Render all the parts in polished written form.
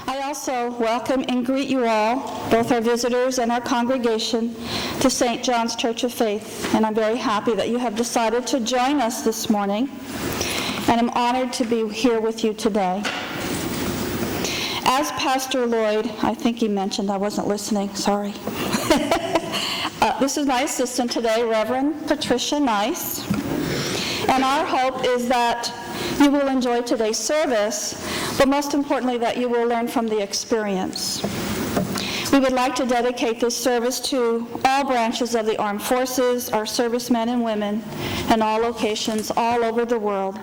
I also welcome and greet you all, both our visitors and our congregation, to St. John's Church of Faith, and I'm very happy that you have decided to join us this morning, and I'm honored to be here with you today. As Pastor Lloyd, I think he mentioned, I wasn't listening, sorry. This is my assistant today, Reverend Patricia Nice, and our hope is that you will enjoy today's service, but most importantly that you will learn from the experience. We would like to dedicate this service to all branches of the armed forces, our servicemen and women, and all locations all over the world.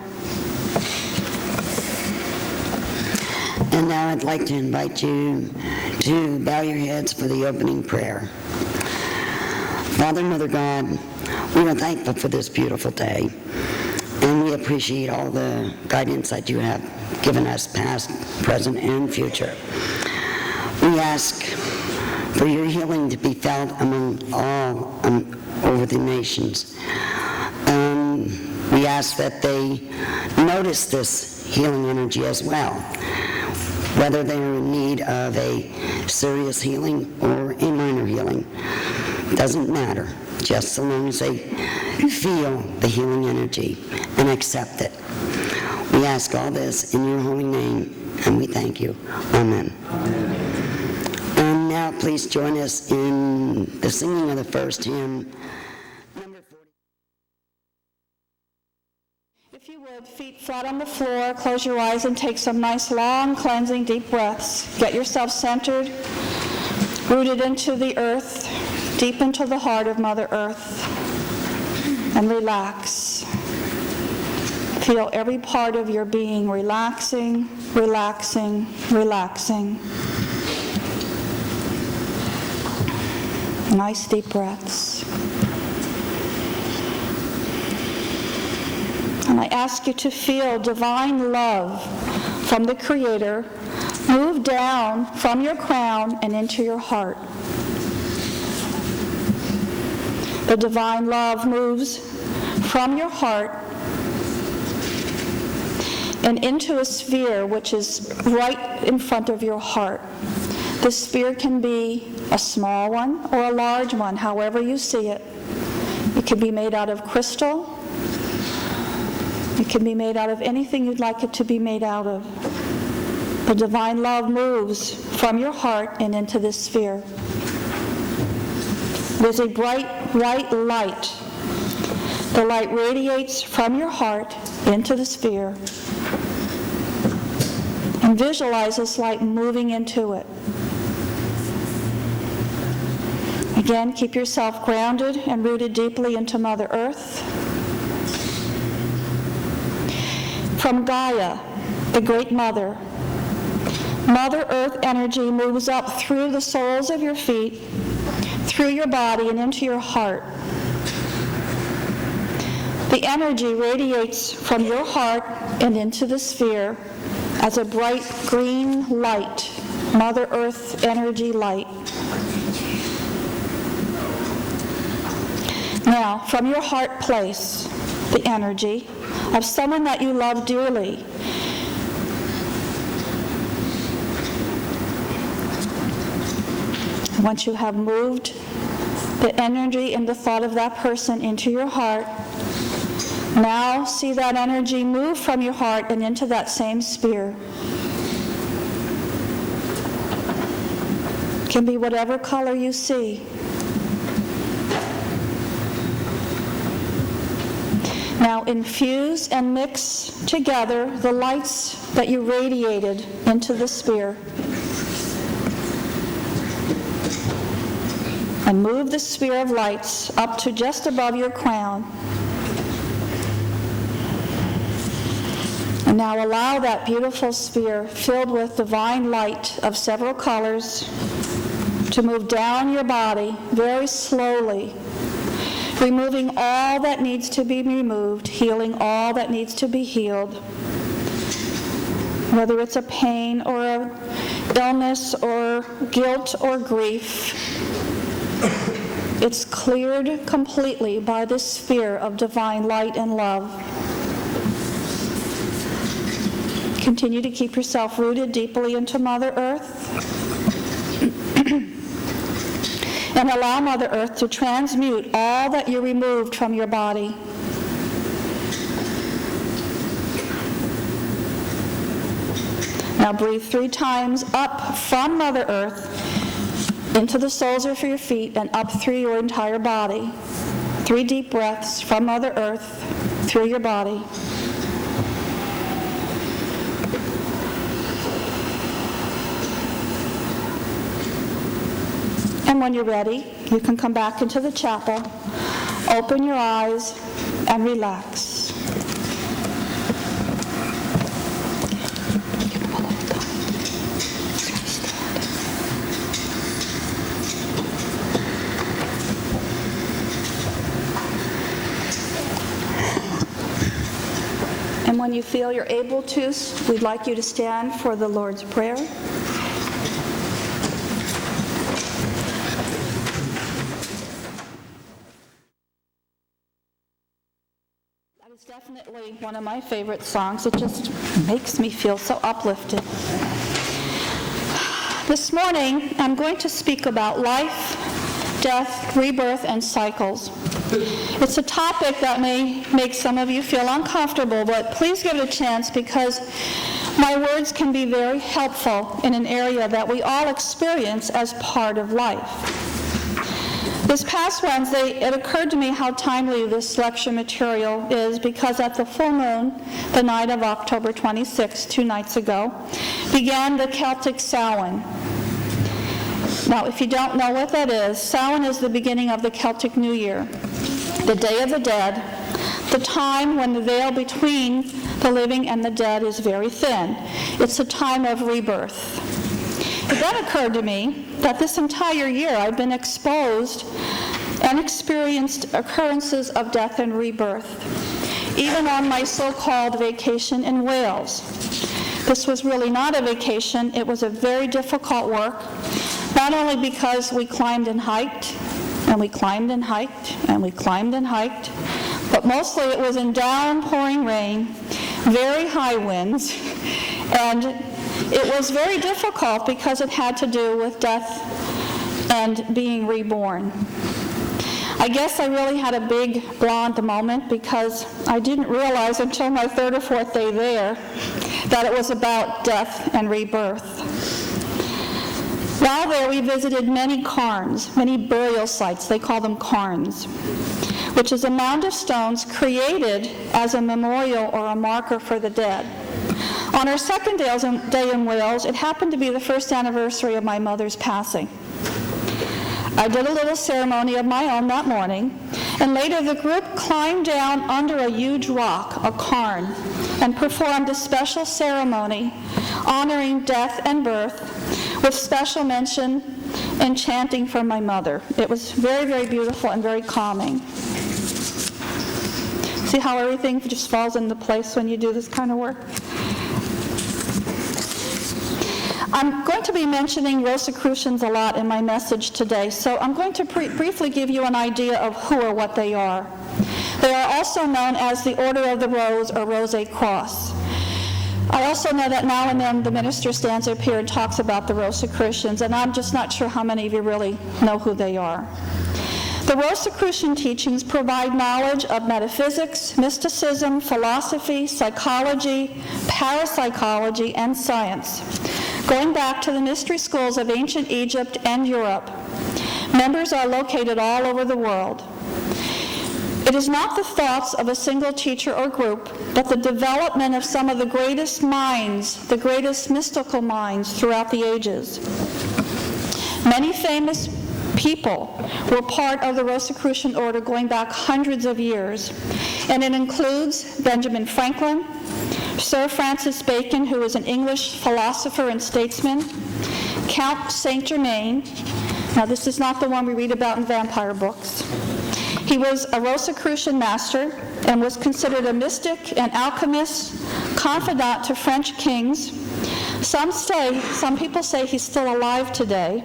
And now I'd like to invite you to bow your heads for the opening prayer. Father, Mother God, we are thankful for this beautiful day, and we appreciate all the guidance that you have given us, past, present, and future. We ask for your healing to be felt among all over the nations. We ask that they notice this healing energy as well, whether they're in need of a serious healing or a minor healing. Doesn't matter, just so long as they feel the healing energy and accept it. We ask all this in your holy name, and we thank you. Amen. And now please join us in the singing of the first hymn, number 40. If you would, feet flat on the floor, close your eyes and take some nice, long, cleansing, deep breaths. Get yourself centered, rooted into the earth, deep into the heart of Mother Earth, and relax. Feel every part of your being relaxing, relaxing, relaxing. Nice deep breaths. And I ask you to feel divine love from the Creator move down from your crown and into your heart. The divine love moves from your heart and into a sphere which is right in front of your heart. The sphere can be a small one or a large one, however you see it. It can be made out of crystal. It can be made out of anything you'd like it to be made out of. The divine love moves from your heart and into this sphere. There's a bright white light. The light radiates from your heart into the sphere. And visualize this light moving into it. Again, keep yourself grounded and rooted deeply into Mother Earth. From Gaia, the Great Mother, Mother Earth energy moves up through the soles of your feet, through your body and into your heart. The energy radiates from your heart and into the sphere as a bright green light, Mother Earth energy light. Now, from your heart place the energy of someone that you love dearly. Once you have moved the energy and the thought of that person into your heart, now see that energy move from your heart and into that same sphere. It can be whatever color you see. Now infuse and mix together the lights that you radiated into the sphere. And move the sphere of lights up to just above your crown. And now allow that beautiful sphere filled with divine light of several colors to move down your body very slowly, removing all that needs to be removed, healing all that needs to be healed. Whether it's a pain or an illness or guilt or grief, it's cleared completely by this sphere of divine light and love. Continue to keep yourself rooted deeply into Mother Earth. And allow Mother Earth to transmute all that you removed from your body. Now breathe 3 times up from Mother Earth into the soles of your feet and up through your entire body. 3 deep breaths from Mother Earth through your body. And when you're ready, you can come back into the chapel, open your eyes, and relax. And when you feel you're able to, we'd like you to stand for the Lord's Prayer. That is definitely one of my favorite songs. It just makes me feel so uplifted. This morning, I'm going to speak about life, death, rebirth, and cycles. It's a topic that may make some of you feel uncomfortable, but please give it a chance because my words can be very helpful in an area that we all experience as part of life. This past Wednesday, it occurred to me how timely this lecture material is because at the full moon, the night of October 26, 2 nights ago, began the Celtic Samhain. Now, if you don't know what that is, Samhain is the beginning of the Celtic New Year, the Day of the Dead, the time when the veil between the living and the dead is very thin. It's a time of rebirth. It then occurred to me that this entire year I've been exposed and experienced occurrences of death and rebirth, even on my so-called vacation in Wales. This was really not a vacation. It was a very difficult work, not only because we climbed and hiked, and we climbed and hiked, and we climbed and hiked, but mostly it was in downpouring rain, very high winds, and it was very difficult because it had to do with death and being reborn. I guess I really had a big blonde moment because I didn't realize until my 3rd or 4th day there that it was about death and rebirth. While there, we visited many cairns, many burial sites. They call them cairns, which is a mound of stones created as a memorial or a marker for the dead. On our 2nd day in Wales, it happened to be the 1st anniversary of my mother's passing. I did a little ceremony of my own that morning, and later the group climbed down under a huge rock, a cairn, and performed a special ceremony honoring death and birth with special mention and chanting for my mother. It was very, very beautiful and very calming. See how everything just falls into place when you do this kind of work? I'm going to be mentioning Rosicrucians a lot in my message today, so I'm going to briefly give you an idea of who or what they are. They are also known as the Order of the Rose or Rose Cross. I also know that now and then the minister stands up here and talks about the Rosicrucians, and I'm just not sure how many of you really know who they are. The Rosicrucian teachings provide knowledge of metaphysics, mysticism, philosophy, psychology, parapsychology, and science, going back to the mystery schools of ancient Egypt and Europe. Members are located all over the world. It is not the thoughts of a single teacher or group, but the development of some of the greatest minds, the greatest mystical minds throughout the ages. Many famous people were part of the Rosicrucian order going back hundreds of years, and it includes Benjamin Franklin, Sir Francis Bacon, who was an English philosopher and statesman, Count Saint Germain. Now, this is not the one we read about in vampire books. He was a Rosicrucian master and was considered a mystic and alchemist, confidant to French kings. Some people say he's still alive today,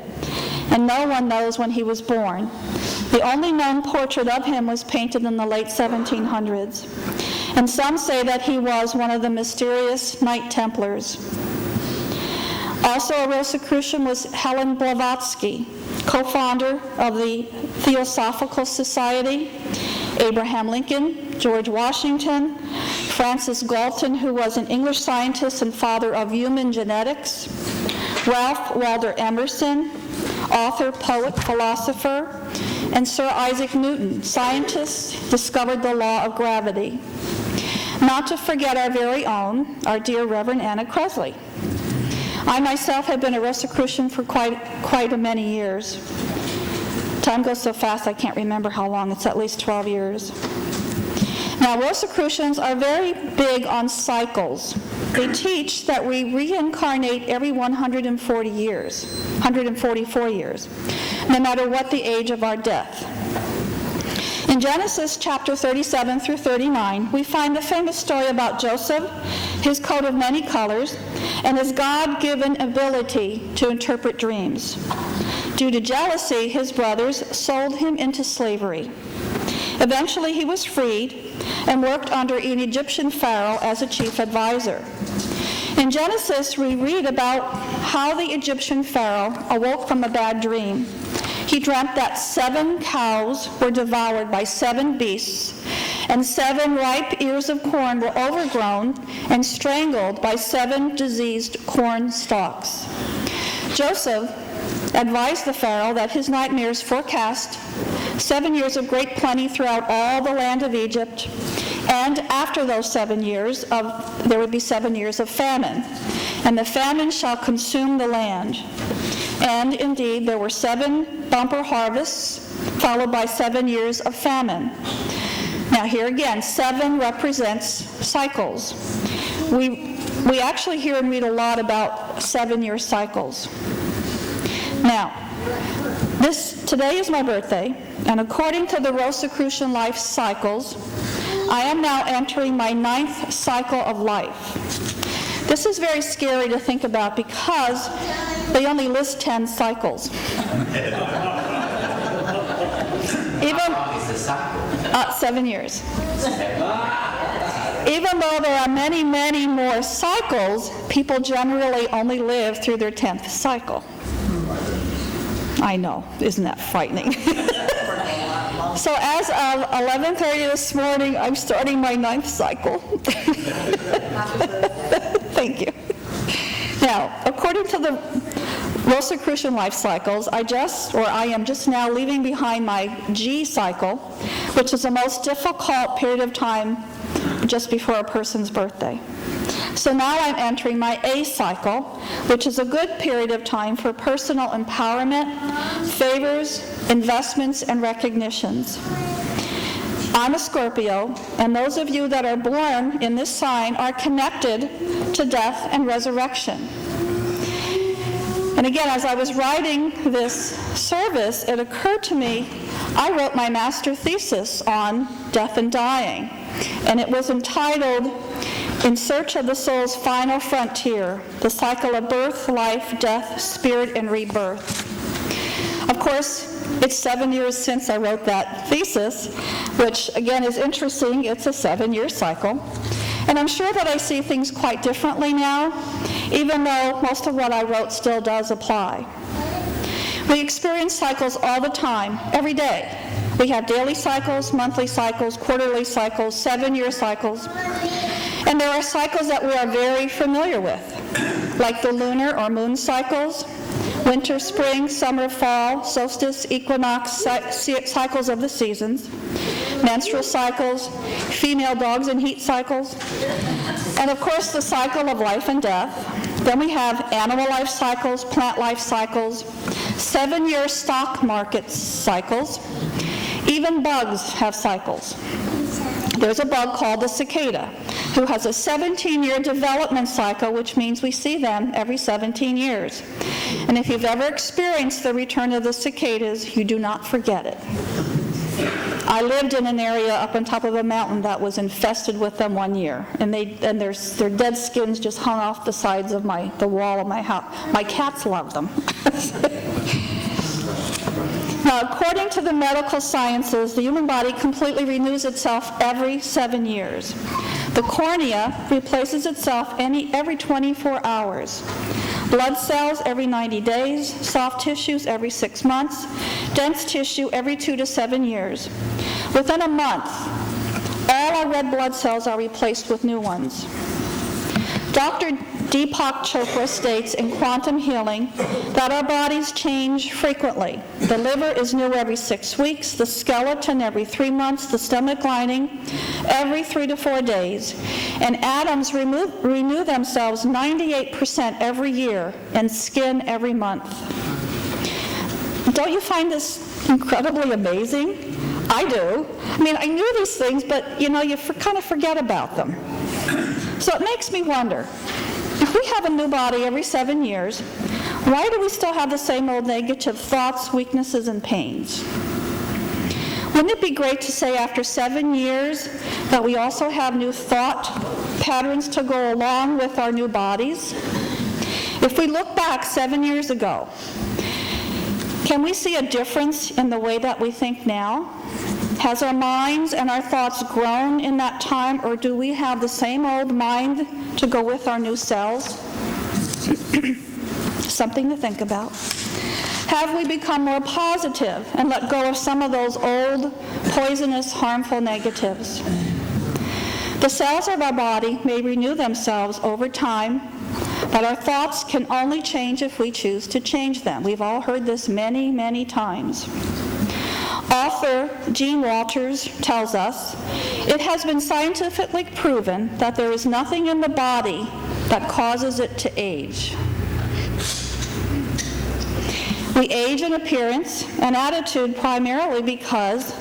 and no one knows when he was born. The only known portrait of him was painted in the late 1700s. and some say that he was one of the mysterious Knight Templars. Also a Rosicrucian was Helen Blavatsky, co-founder of the Theosophical Society, Abraham Lincoln, George Washington, Francis Galton, who was an English scientist and father of human genetics, Ralph Waldo Emerson, author, poet, philosopher, and Sir Isaac Newton, scientist, discovered the law of gravity. Not to forget our very own, our dear Reverend Anna Cresley. I myself have been a Rosicrucian for quite a many years. Time goes so fast I can't remember how long. It's at least 12 years. Now, Rosicrucians are very big on cycles. They teach that we reincarnate every 144 years, no matter what the age of our death. In Genesis chapter 37 through 39, we find the famous story about Joseph, his coat of many colors, and his God-given ability to interpret dreams. Due to jealousy, his brothers sold him into slavery. Eventually, he was freed and worked under an Egyptian pharaoh as a chief advisor. In Genesis, we read about how the Egyptian pharaoh awoke from a bad dream. He dreamt that 7 cows were devoured by 7 beasts, and 7 ripe ears of corn were overgrown and strangled by 7 diseased corn stalks. Joseph advised the Pharaoh that his nightmares forecast 7 years of great plenty throughout all the land of Egypt, and after those 7 years, there would be 7 years of famine, and the famine shall consume the land. And indeed, there were 7 bumper harvests, followed by 7 years of famine. Now here again, 7 represents cycles. We actually hear and read a lot about 7-year cycles. Now, today is my birthday, and according to the Rosicrucian life cycles, I am now entering my 9th cycle of life. This is very scary to think about because they only list 10 cycles. Even 7 years. Even though there are many, many more cycles, people generally only live through their 10th cycle. I know, isn't that frightening? So as of 11:30 this morning, I'm starting my 9th cycle. Thank you. Now, according to the Rosicrucian life cycles, I am just now leaving behind my G cycle, which is the most difficult period of time just before a person's birthday. So now I'm entering my A cycle, which is a good period of time for personal empowerment, favors, investments, and recognitions. I'm a Scorpio, and those of you that are born in this sign are connected to death and resurrection. And again, as I was writing this service, it occurred to me, I wrote my master thesis on death and dying, and it was entitled, In Search of the Soul's Final Frontier, the Cycle of Birth, Life, Death, Spirit, and Rebirth. Of course, it's 7 years since I wrote that thesis, which again is interesting. It's a 7-year cycle. And I'm sure that I see things quite differently now, even though most of what I wrote still does apply. We experience cycles all the time, every day. We have daily cycles, monthly cycles, quarterly cycles, 7-year cycles. And there are cycles that we are very familiar with, like the lunar or moon cycles, winter, spring, summer, fall, solstice, equinox, cycles of the seasons, menstrual cycles, female dogs and heat cycles, and of course the cycle of life and death. Then we have animal life cycles, plant life cycles, 7-year stock market cycles. Even bugs have cycles. There's a bug called the cicada, who has a 17-year development cycle, which means we see them every 17 years. And if you've ever experienced the return of the cicadas, you do not forget it. I lived in an area up on top of a mountain that was infested with them one year, and their dead skins just hung off the sides of the wall of my house. My cats loved them. Now, according to the medical sciences, the human body completely renews itself every 7 years. The cornea replaces itself every 24 hours. Blood cells every 90 days, soft tissues every 6 months, dense tissue every 2 to 7 years. Within a month, all our red blood cells are replaced with new ones. Dr. Deepak Chopra states in Quantum Healing that our bodies change frequently. The liver is new every 6 weeks, the skeleton every 3 months, the stomach lining every 3 to 4 days, and atoms renew themselves 98% every year, and skin every month. Don't you find this incredibly amazing? I do. I mean, I knew these things, but you kind of forget about them. So it makes me wonder, if we have a new body every 7 years, why do we still have the same old negative thoughts, weaknesses, and pains? Wouldn't it be great to say after 7 years that we also have new thought patterns to go along with our new bodies? If we look back 7 years ago, can we see a difference in the way that we think now? Has our minds and our thoughts grown in that time, or do we have the same old mind to go with our new selves? Something to think about. Have we become more positive and let go of some of those old, poisonous, harmful negatives? The cells of our body may renew themselves over time, but our thoughts can only change if we choose to change them. We've all heard this many, many times. Author Gene Walters tells us, it has been scientifically proven that there is nothing in the body that causes it to age. We age in appearance and attitude primarily because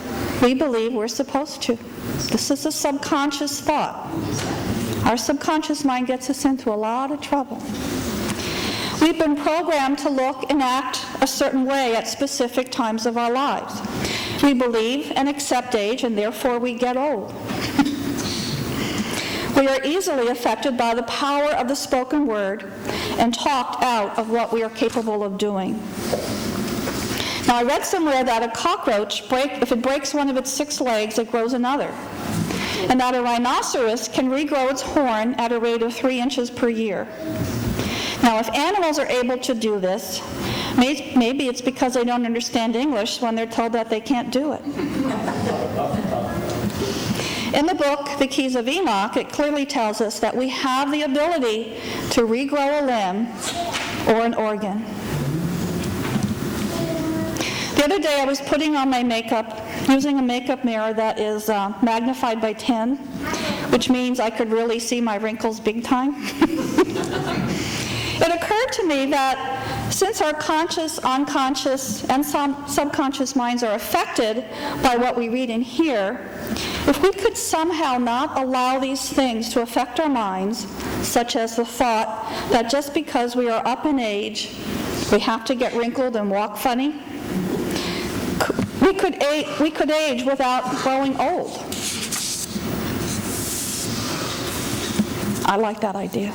we believe we're supposed to. This is a subconscious thought. Our subconscious mind gets us into a lot of trouble. We've been programmed to look and act a certain way at specific times of our lives. We believe and accept age, and therefore we get old. We are easily affected by the power of the spoken word and talked out of what we are capable of doing. Now, I read somewhere that a cockroach, if it breaks one of its 6 legs, it grows another. And that a rhinoceros can regrow its horn at a rate of 3 inches per year. Now, if animals are able to do this, maybe it's because they don't understand English when they're told that they can't do it. In the book, The Keys of Enoch, it clearly tells us that we have the ability to regrow a limb or an organ. The other day I was putting on my makeup using a makeup mirror that is magnified by 10, which means I could really see my wrinkles big time. It occurred to me that since our conscious, unconscious, and subconscious minds are affected by what we read and hear, if we could somehow not allow these things to affect our minds, such as the thought that just because we are up in age, we have to get wrinkled and walk funny, we could age without growing old. I like that idea.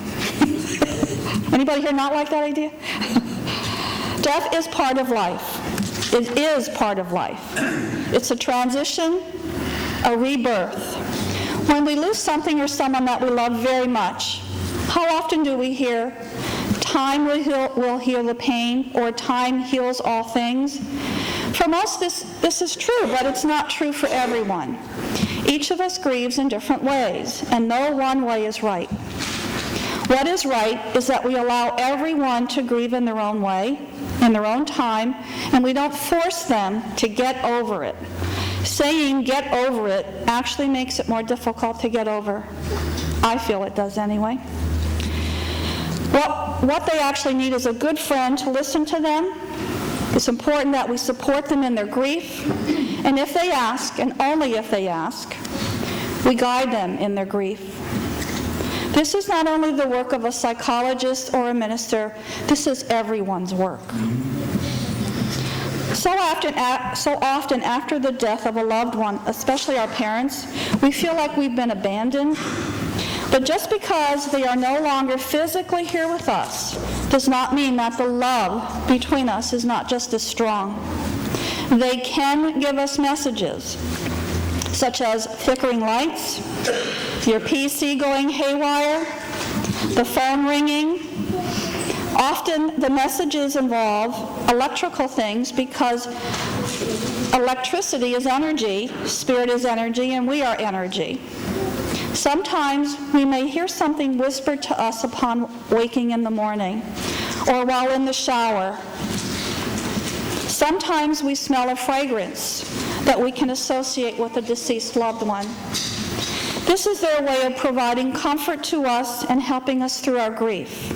Anybody here not like that idea? Death is part of life. It is part of life. It's a transition, a rebirth. When we lose something or someone that we love very much, how often do we hear, time will heal the pain, or time heals all things? For most, this is true, but it's not true for everyone. Each of us grieves in different ways, and no one way is right. What is right is that we allow everyone to grieve in their own way, in their own time, and we don't force them to get over it. Saying get over it actually makes it more difficult to get over. I feel it does anyway. What they actually need is a good friend to listen to them. It's important that we support them in their grief, and if they ask, and only if they ask, we guide them in their grief. This is not only the work of a psychologist or a minister, this is everyone's work. So often after the death of a loved one, especially our parents, we feel like we've been abandoned. But just because they are no longer physically here with us does not mean that the love between us is not just as strong. They can give us messages, such as flickering lights, your PC going haywire, the phone ringing. Often the messages involve electrical things because electricity is energy, spirit is energy, and we are energy. Sometimes we may hear something whispered to us upon waking in the morning or while in the shower. Sometimes we smell a fragrance that we can associate with a deceased loved one. This is their way of providing comfort to us and helping us through our grief.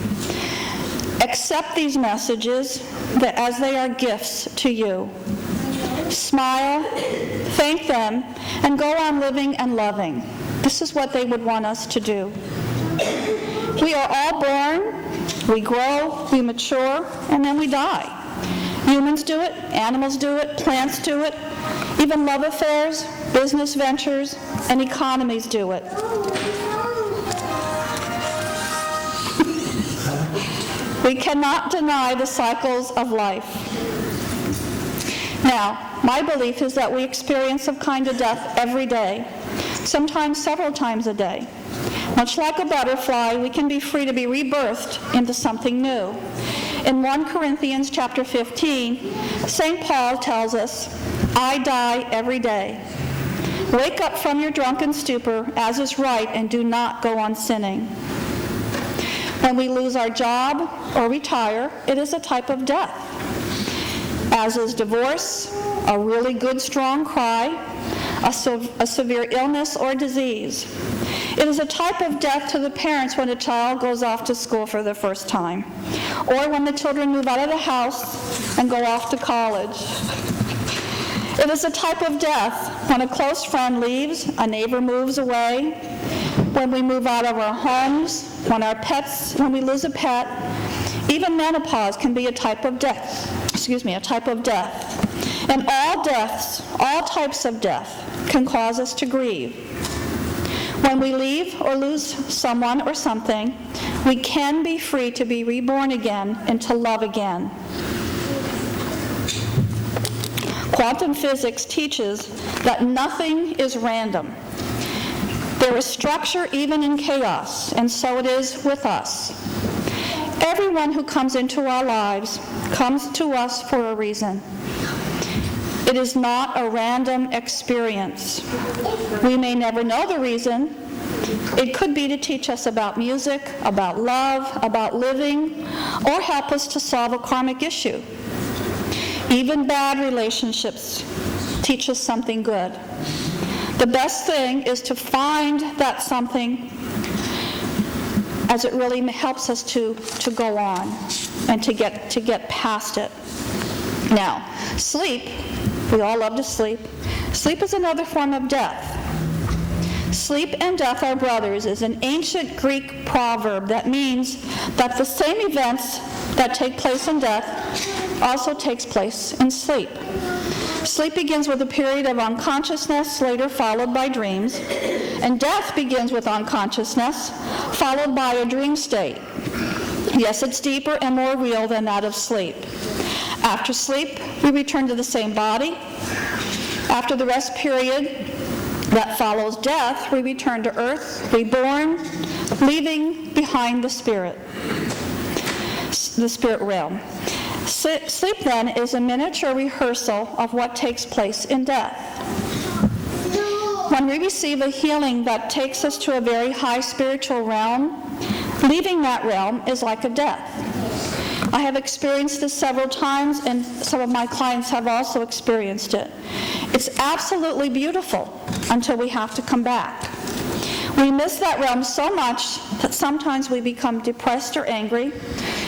Accept these messages as they are gifts to you. Smile, thank them, and go on living and loving. This is what they would want us to do. We are all born, we grow, we mature, and then we die. Humans do it, animals do it, plants do it, even love affairs, business ventures, and economies do it. We cannot deny the cycles of life. Now, my belief is that we experience some kind of death every day, sometimes several times a day. Much like a butterfly, we can be free to be rebirthed into something new. In 1 Corinthians chapter 15, St. Paul tells us, I die every day. Wake up from your drunken stupor, as is right, and do not go on sinning. When we lose our job or retire, it is a type of death, as is divorce, a really good strong cry, a severe illness or disease. It is a type of death to the parents when a child goes off to school for the first time, or when the children move out of the house and go off to college. It is a type of death when a close friend leaves, a neighbor moves away, when we move out of our homes, when we lose a pet. Even menopause can be a type of death. A type of death. And all deaths, all types of death, can cause us to grieve. When we leave or lose someone or something, we can be free to be reborn again and to love again. Quantum physics teaches that nothing is random. There is structure even in chaos, and so it is with us. Everyone who comes into our lives comes to us for a reason. It is not a random experience. We may never know the reason. It could be to teach us about music, about love, about living, or help us to solve a karmic issue. Even bad relationships teach us something good. The best thing is to find that something, as it really helps us to go on and to get past it. Now, sleep, we all love to sleep. Sleep is another form of death. Sleep and death are brothers is an ancient Greek proverb that means that the same events that take place in death also takes place in sleep. Sleep begins with a period of unconsciousness, later followed by dreams, and death begins with unconsciousness, followed by a dream state. Yes, it's deeper and more real than that of sleep. After sleep, we return to the same body. After the rest period that follows death, we return to earth, reborn, leaving behind the spirit realm. Sleep, then, is a miniature rehearsal of what takes place in death. When we receive a healing that takes us to a very high spiritual realm, leaving that realm is like a death. I have experienced this several times, and some of my clients have also experienced it. It's absolutely beautiful until we have to come back. We miss that realm so much that sometimes we become depressed or angry,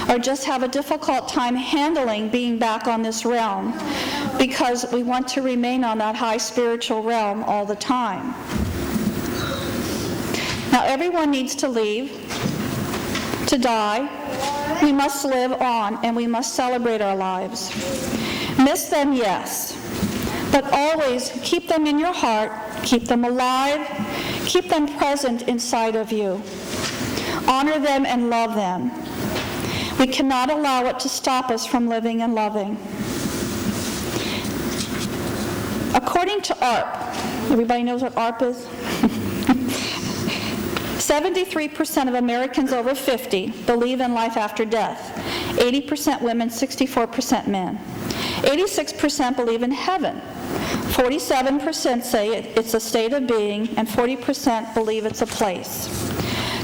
or just have a difficult time handling being back on this realm because we want to remain on that high spiritual realm all the time. Now, everyone needs to leave, to die. We must live on, and we must celebrate our lives. Miss them, yes, but always keep them in your heart, keep them alive, keep them present inside of you. Honor them and love them. We cannot allow it to stop us from living and loving. According to ARP, everybody knows what ARP is? 73% of Americans over 50 believe in life after death. 80% women, 64% men. 86% believe in heaven. 47% say it's a state of being, and 40% believe it's a place.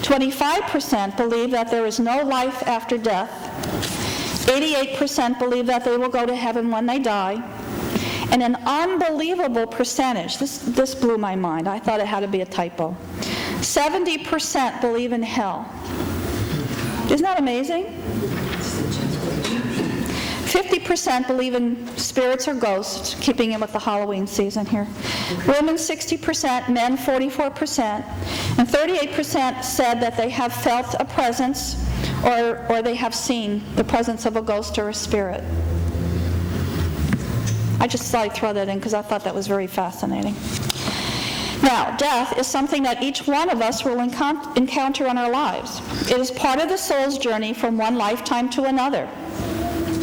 25% believe that there is no life after death. 88% believe that they will go to heaven when they die. And an unbelievable percentage, this blew my mind, I thought it had to be a typo, 70% believe in hell. Isn't that amazing? 50% believe in spirits or ghosts, keeping in with the Halloween season here. Women 60%, men 44%, and 38% said that they have felt a presence or they have seen the presence of a ghost or a spirit. I just thought I'd throw that in because I thought that was very fascinating. Now, death is something that each one of us will encounter in our lives. It is part of the soul's journey from one lifetime to another.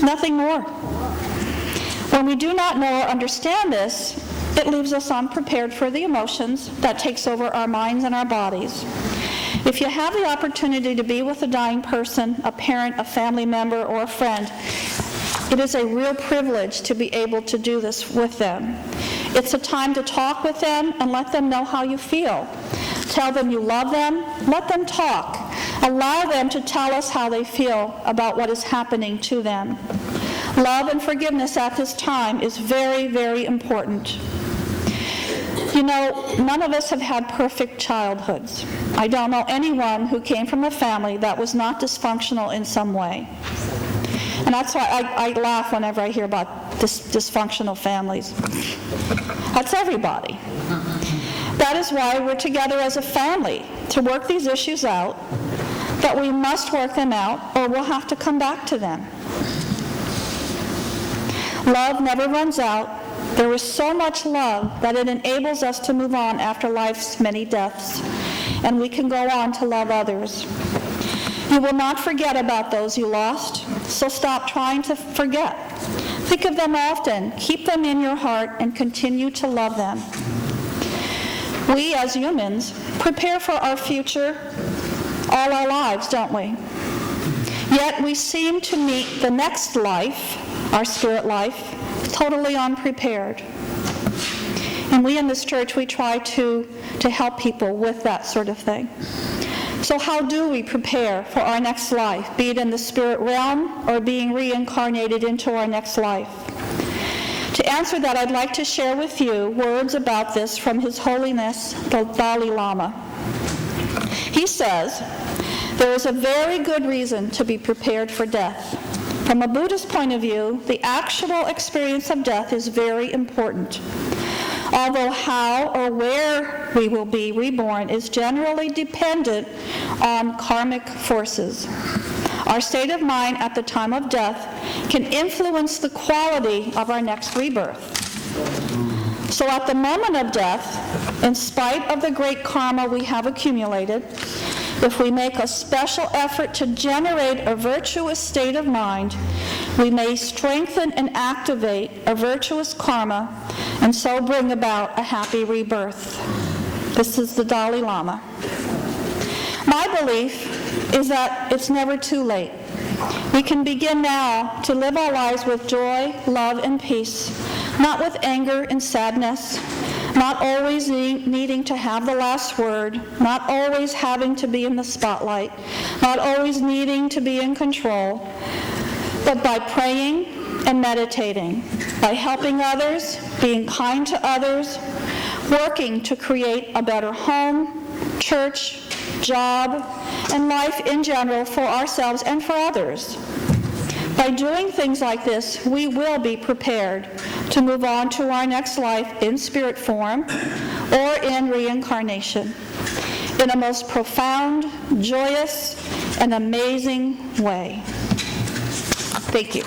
Nothing more. When we do not know or understand this, it leaves us unprepared for the emotions that takes over our minds and our bodies. If you have the opportunity to be with a dying person, a parent, a family member, or a friend, it is a real privilege to be able to do this with them. It's a time to talk with them and let them know how you feel. Tell them you love them. Let them talk. Allow them to tell us how they feel about what is happening to them. Love and forgiveness at this time is very, very important. You know, none of us have had perfect childhoods. I don't know anyone who came from a family that was not dysfunctional in some way. And that's why I laugh whenever I hear about dysfunctional families. That's everybody. That is why we're together as a family, to work these issues out, that we must work them out or we'll have to come back to them. Love never runs out. There is so much love that it enables us to move on after life's many deaths, and we can go on to love others. You will not forget about those you lost, so stop trying to forget. Think of them often, keep them in your heart, and continue to love them. We, as humans, prepare for our future all our lives, don't we? Yet we seem to meet the next life, our spirit life, totally unprepared. And we in this church, we try to help people with that sort of thing. So how do we prepare for our next life, be it in the spirit realm or being reincarnated into our next life? To answer that, I'd like to share with you words about this from His Holiness, the Dalai Lama. He says, there is a very good reason to be prepared for death. From a Buddhist point of view, the actual experience of death is very important. Although how or where we will be reborn is generally dependent on karmic forces. Our state of mind at the time of death can influence the quality of our next rebirth. So at the moment of death, in spite of the great karma we have accumulated, if we make a special effort to generate a virtuous state of mind, we may strengthen and activate a virtuous karma and so bring about a happy rebirth. This is the Dalai Lama. My belief is that it's never too late. We can begin now to live our lives with joy, love, and peace, not with anger and sadness, not always needing to have the last word, not always having to be in the spotlight, not always needing to be in control, but by praying and meditating, by helping others, being kind to others, working to create a better home, church, job, and life in general for ourselves and for others. By doing things like this, we will be prepared to move on to our next life in spirit form or in reincarnation in a most profound, joyous, and amazing way. Thank you.